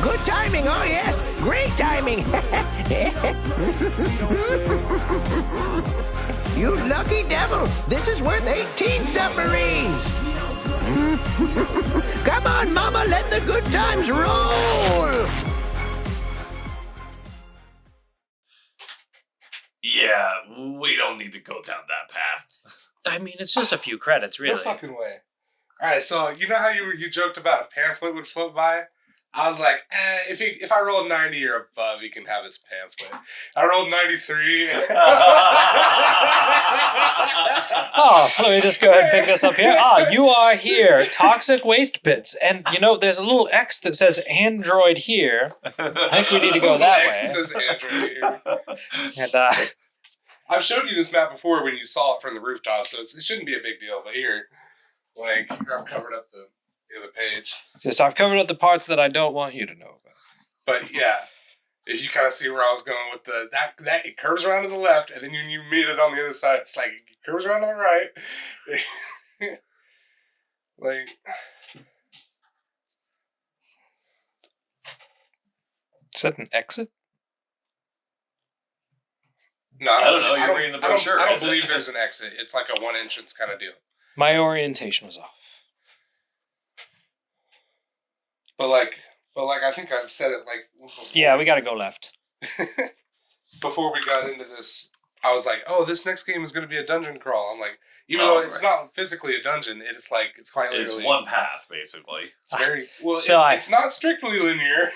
Good timing, oh yes. Great timing. You lucky devil. This is worth 18 submarines. Come on, Mama, let the good times roll. Yeah, we don't need to go down that path. I mean, it's just a few credits, really. No fucking way. All right, so you know how you joked about a pamphlet would float by? I was like, if I rolled 90 or above, he can have his pamphlet. I rolled 93. Oh, let me just go ahead and pick this up here. You are here. Toxic waste bits. And, there's a little X that says Android here. I think we need to go that X way. says Android here. And, I've showed you this map before when you saw it from the rooftop, so it shouldn't be a big deal. But here, I've covered up the other page. so I've covered up the parts that I don't want you to know about. But yeah, if you kind of see where I was going with that it curves around to the left, and then when you meet it on the other side, it's like it curves around to the right. Is that an exit? No, I don't know. You're reading the brochure. I don't believe there's an exit. It's like a one entrance kind of deal. My orientation was off. But I think I've said it before. Yeah, we got to go left. Before we got into this, I was like, "Oh, this next game is going to be a dungeon crawl." I'm like, even though it's not physically a dungeon, it's quite literally. It's one path, basically. It's very well. So it's not strictly linear.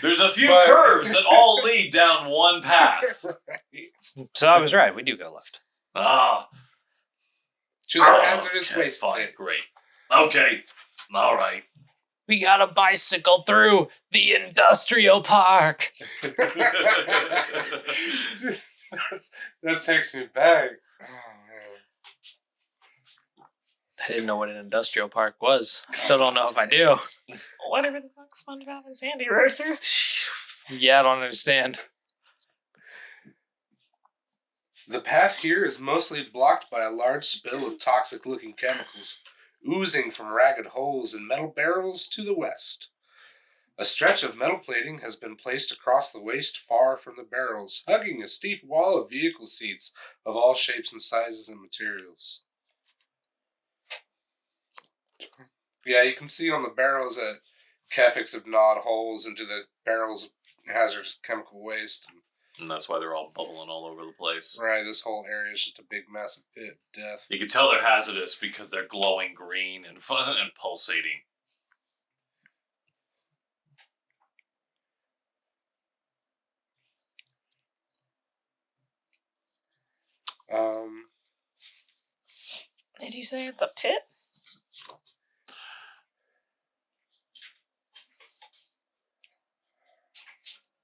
There's a few curves that all lead down one path. Right. So I was right. We do go left. Choose a hazardous waste. Fine, great. Okay, all right. We got to bicycle through the industrial park. That takes me back. Oh, man. I didn't know what an industrial park was. Still don't know if I do. Whatever the fuck SpongeBob and Sandy rode through. Yeah, I don't understand. The path here is mostly blocked by a large spill of toxic-looking chemicals, oozing from ragged holes in metal barrels to the west. A stretch of metal plating has been placed across the waste far from the barrels, hugging a steep wall of vehicle seats of all shapes and sizes and materials. Yeah, you can see on the barrels that Kefix have gnawed holes into the barrels of hazardous chemical waste. And that's why they're all bubbling all over the place. Right, this whole area is just a big, massive pit of death. You can tell they're hazardous because they're glowing green and fun and pulsating. Did you say it's a pit?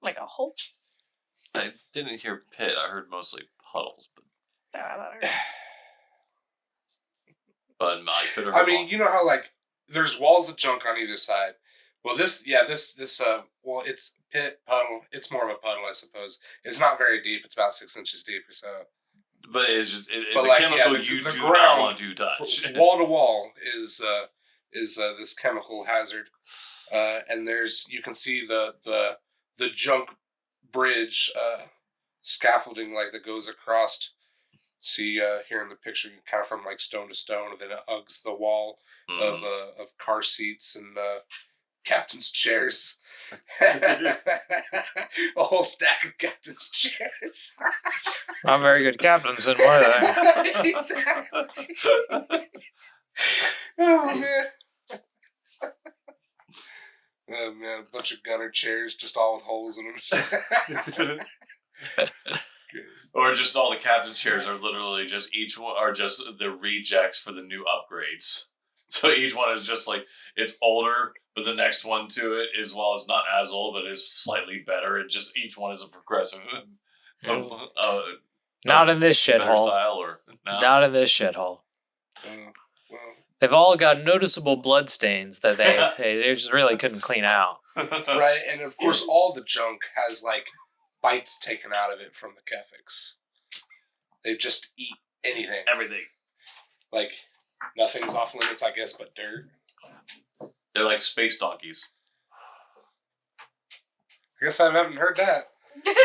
Like a hole? I didn't hear pit. I heard mostly puddles, but but I could have. I mean, you know how there's walls of junk on either side. Well, it's pit puddle. It's more of a puddle, I suppose. It's not very deep. It's about 6 inches deep or so. But it's a chemical you do not want to touch. Wall to wall is this chemical hazard, and you can see the junk bridge scaffolding that goes across. See here in the picture, kind of from stone to stone, and then it hugs the wall of car seats and captain's chairs. A whole stack of captain's chairs. Not very good captains, then, were they? Exactly. Oh man. Oh man, a bunch of gunner chairs, just all with holes in them. Or just all the captain's chairs are literally just each one are just the rejects for the new upgrades. So each one is just it's older, but the next one to it is it's not as old, but is slightly better. It just each one is a progressive. Not in this shithole. Not in this shithole. Well, they've all got noticeable blood stains that they just really couldn't clean out. Right, and of course all the junk has bites taken out of it from the Kefix. They just eat anything. Everything. Nothing's off limits, I guess, but dirt. They're like space donkeys. I guess I haven't heard that.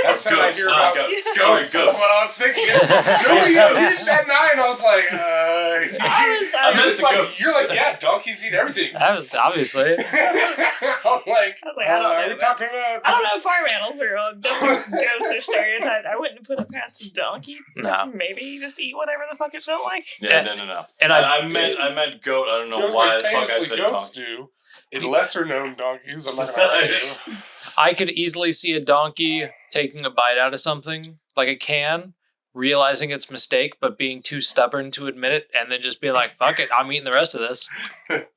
That's what I Goats, hear not about goats. goats. Sorry, That's what I was thinking. You said 9. I was like, I you're just the like, goats. you're like, yeah, donkeys eat everything. That was obviously. I'm like, I was like, I don't know. are we talking about? I don't know if farm animals are all goats are stereotyped. I wouldn't put it past a donkey. No. Maybe you just eat whatever the fuck it felt like. Yeah, no. And I meant goat. I don't know why the fuck I said goats donkey. do. In lesser known donkeys, I'm not gonna argue. I could easily see a donkey taking a bite out of something, like a can, realizing its mistake, but being too stubborn to admit it, and then just being like, fuck it, I'm eating the rest of this. The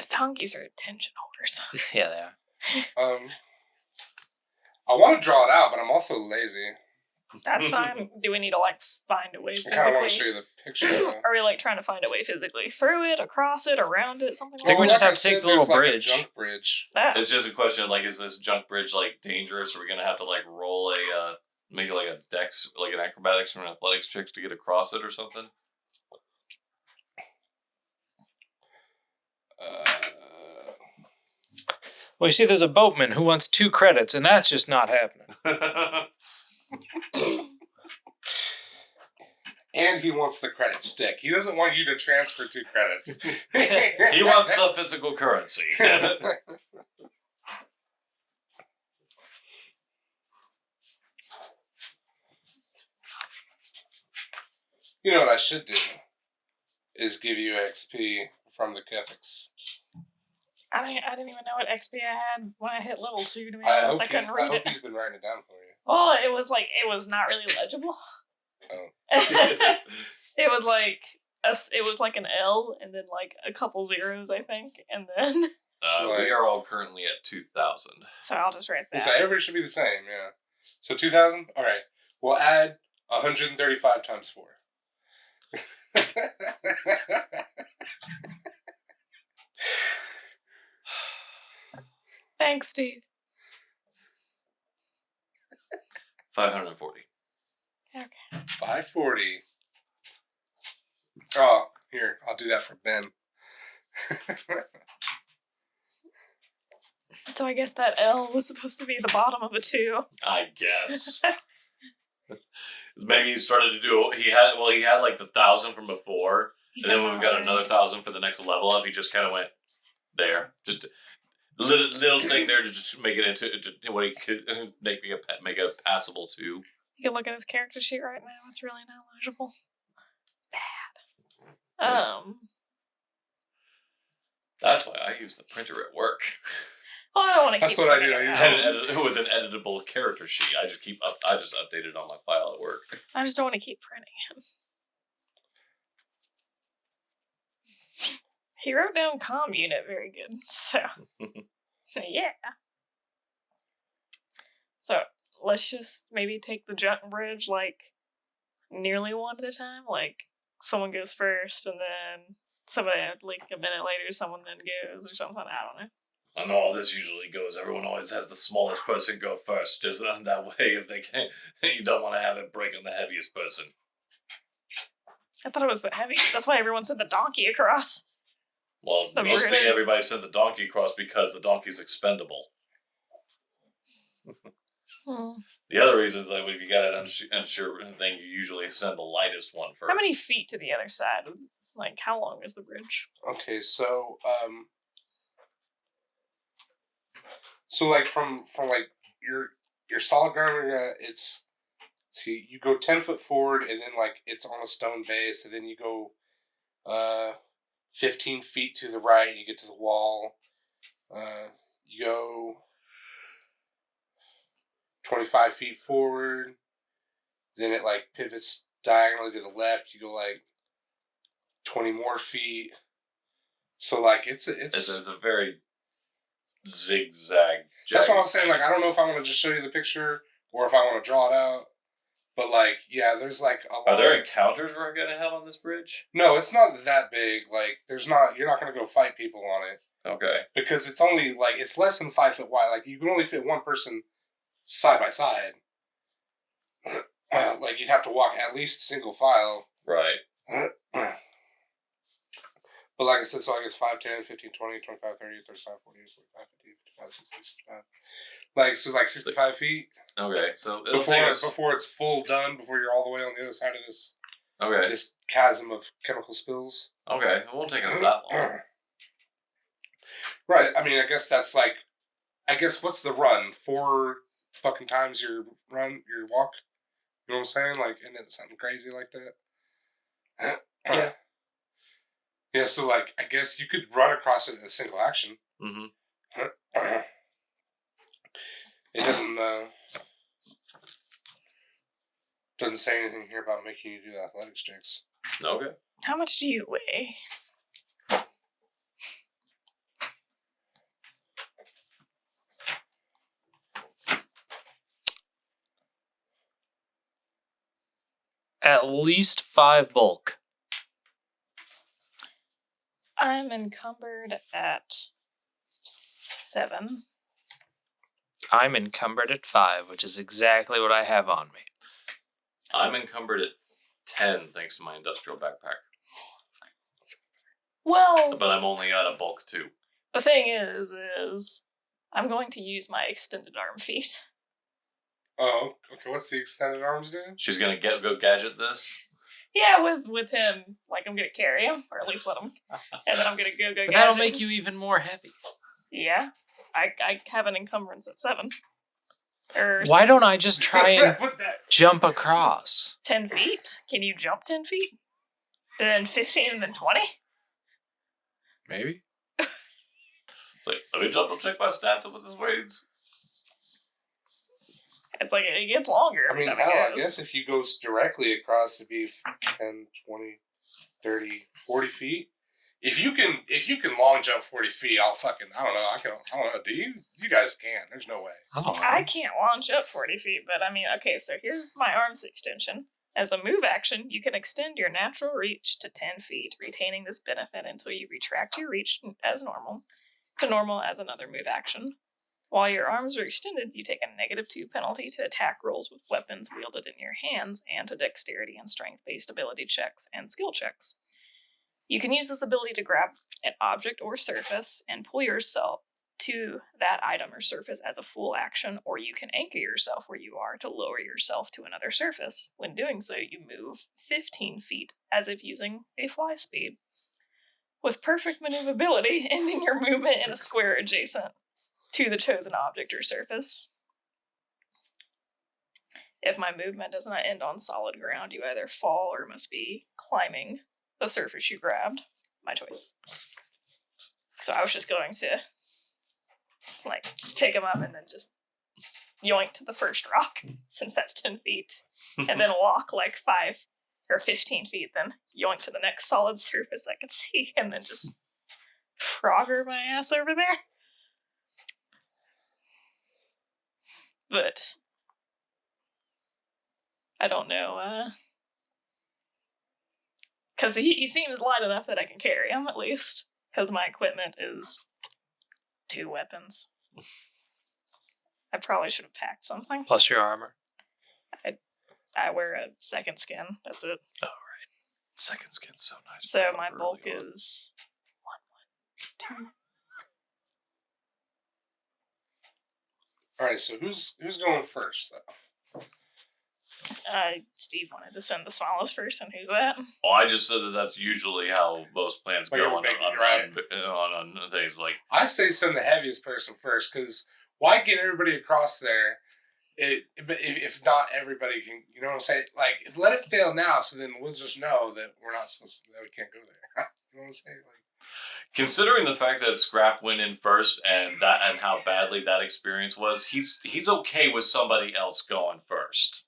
donkeys are attention holders. Yeah, they are. I want to draw it out, but I'm also lazy. That's fine. Do we need to like find a way I kind of want to show physically? you the picture. Though. Are we like trying to find a way physically through it, across it, around it, something I think like we just that? have to take the little there's like bridge. a junk bridge. Ah, It's just a question of like, is this junk bridge like dangerous? Are we gonna have to like roll a make it like a dex, like an acrobatics or an athletics trick to get across it or something? Well, you see, there's a boatman who wants 2 credits, and that's just not happening. And he wants the credit stick. He doesn't want you to transfer 2 credits. He wants the physical currency. You know what I should do? Is give you XP from the Kefix. I didn't even know what XP I had when I hit level 2. To be I honest, hope, I couldn't read hope it. he's been writing it down for you. Well, it was not really legible. Oh. It was like an L and then like a couple zeros, I think, and then We are all currently at 2,000. so I'll just write that. So everybody should be the same, yeah. So 2,000? All right. We'll add 135 times 4. Thanks, Steve. 540. Okay. 540. Oh, here. I'll do that for Ben. So I guess that L was supposed to be the bottom of a 2. I guess. Maybe he started to do. He had like the 1,000 from before, and then when we got another 1,000 for the next level up, he just kind of went there. Just a little thing there to just make it into what he could make it passable to. You can look at his character sheet right now. It's really not legible. It's bad. That's why I use the printer at work. Well, I don't want to That's keep what I do. printing I use it out. With an editable character sheet. I just update it on my file at work. I just don't want to keep printing it. He wrote down comm unit very good, so yeah. So let's just maybe take the junk bridge like nearly one at a time. Like someone goes first, and then somebody like a minute later, someone then goes or something. I don't know. I know all this usually goes. Everyone always has the smallest person go first, just that way. If they can't, you don't want to have it break on the heaviest person. I thought it was the heavy. That's why everyone said the donkey across. Well, The recently bridge. everybody sent the donkey across because the donkey's expendable. The other reason is like if you got an unsure thing, you usually send the lightest one first. How many feet to the other side? Like, how long is the bridge? Okay, so like from like your solid ground area, it's see you go 10 foot forward and then like it's on a stone base, and then you go 15 feet to the right, you get to the wall. You go 25 feet forward, then it like pivots diagonally to the left. You go like 20 more feet. So like it's a very zigzag. That's what I was saying. Like I don't know if I want to just show you the picture or if I want to draw it out. But like yeah, there's like a lot. Are there encounters we're gonna have on this bridge? No, it's not that big. Like there's not. You're not gonna go fight people on it. Okay. Because it's only like it's less than 5 foot wide. Like you can only fit one person side by side. Like you'd have to walk at least single file. Right. But But like I said, so I guess 5, 10, 15, 20, 25, 30, 35, 40, 45, 50, 55, 60, 65. Like, so like 65 feet. Okay, so it'll take us... before it's full done, before you're all the way on the other side of this Okay. this chasm of chemical spills. Okay, it won't take us that long. Right, I mean, I guess that's like, what's the run? 4 fucking times your walk? You know what I'm saying? Like, isn't it something crazy like that? Yeah. Yeah, so like, I guess you could run across it in a single action. Mm-hmm. It doesn't say anything here about making you do athletics checks. Okay. How much do you weigh? At least 5 bulk. I'm encumbered at 7. I'm encumbered at 5, which is exactly what I have on me. I'm encumbered at 10 thanks to my industrial backpack. Well, But I'm only at a bulk 2. the thing is I'm going to use my extended arm feat. Oh, okay. What's the extended arms doing? She's gonna go gadget this. Yeah, with him, like I'm gonna carry him, or at least let him, and then I'm gonna go. But that'll make you even more heavy. Yeah, I have an encumbrance of 7. Why don't I just try and jump across? 10 feet? Can you jump 10 feet? Then 15 and then 20? Maybe. Like, let me double check my stats with his weights. It's like it gets longer. I mean, hell, I guess if you go directly across, it'd be 10, 20, 30, 40 feet. If you can long jump 40 feet, I don't know. Do you? You guys can. There's no way. I can't launch up 40 feet, but I mean, okay, so here's my arms extension. As a move action, you can extend your natural reach to 10 feet, retaining this benefit until you retract your reach as normal as another move action. While your arms are extended, you take a -2 penalty to attack rolls with weapons wielded in your hands and to dexterity and strength-based ability checks and skill checks. You can use this ability to grab an object or surface and pull yourself to that item or surface as a full action, or you can anchor yourself where you are to lower yourself to another surface. When doing so, you move 15 feet as if using a fly speed, with perfect maneuverability, ending your movement in a square adjacent to the chosen object or surface. If my movement does not end on solid ground, you either fall or must be climbing the surface you grabbed. My choice. So I was just going to, just pick him up and then just yoink to the first rock, since that's 10 feet, and then walk 5 or 15 feet, then yoink to the next solid surface I could see, and then just frogger my ass over there. But I don't know, because he seems light enough that I can carry him, at least, because my equipment is 2 weapons. I probably should have packed something. Plus your armor. I wear a second skin, that's it. Oh, right. Second skin's so nice. So my bulk is 1, 2. Alright, so who's going first, though? Steve wanted to send the smallest first, and who's that? Well, I just said that's usually how most plans go on things like. I say send the heaviest person first, because why get everybody across there? If not everybody can, you know what I'm saying? Let it fail now, so then we'll just know that we're not supposed to, that we can't go there. You know what I'm saying? Considering the fact that Scrap went in first and how badly that experience was, he's okay with somebody else going first.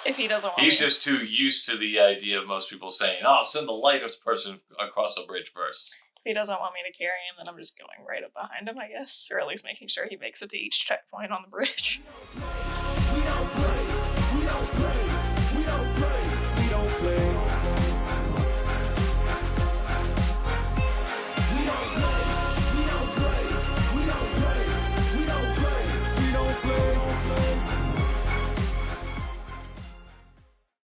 If he doesn't want He's just too used to the idea of most people saying, "Oh, send the lightest person across the bridge first." If he doesn't want me to carry him, then I'm just going right up behind him, I guess. Or at least making sure he makes it to each checkpoint on the bridge. We don't play.